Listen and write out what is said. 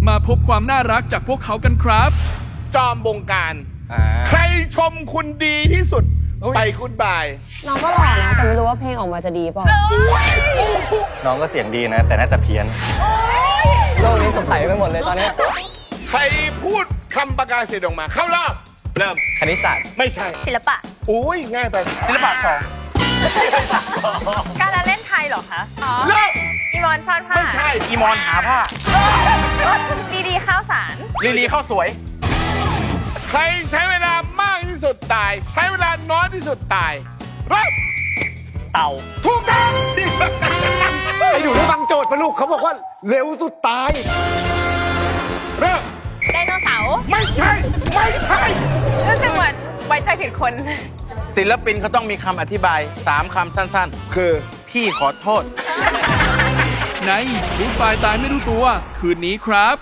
มาพบความน่ารักจากพวกเขากันครับ จอมบงการ ใครชมคุณดีที่สุด ไปคุณบาย น้องก็หล่อนะ แต่ไม่รู้ว่าเพลงออกมาจะดีเปล่า น้องก็เสียงดีนะ แต่น่าจะเพี้ยนโลกนี้สดใสไปหมดเลยตอนนี้ ใครพูดคำประกาศเสียงออกมา เข้ารอบเริ่ม คณิตศาสตร์ ไม่ใช่ ศิลปะ อุ้ยง่ายไป ศิลปะสอง การละเล่นไทยเหรอคะ อ๋อ เริ่ม อีมอนซ่อนผ้า ไม่ใช่ อีมอนหาผ้า ดีข้าวสาร ลีลีข้าวสวย ใครใช้เวลามากที่สุดตาย ใช้เวลาน้อยที่สุดตายเริ่ม เต่า ถูกต้อง ไอ้หนูได้ฟังโจทย์ปะลูกเขาบอกว่าเร็วสุดตาย เริ่ม ไดโนเสาร์ ไม่ใช่ ไม่ใช่ รู้สึกเหมือนไว้ใจผิดคน ศิลปินเขาต้องมีคำอธิบาย 3 คำสั้น คือ ๆ พี่ขอโทษ ในรู้ปลายตายไม่รู้ตัว คืนนี้ครับ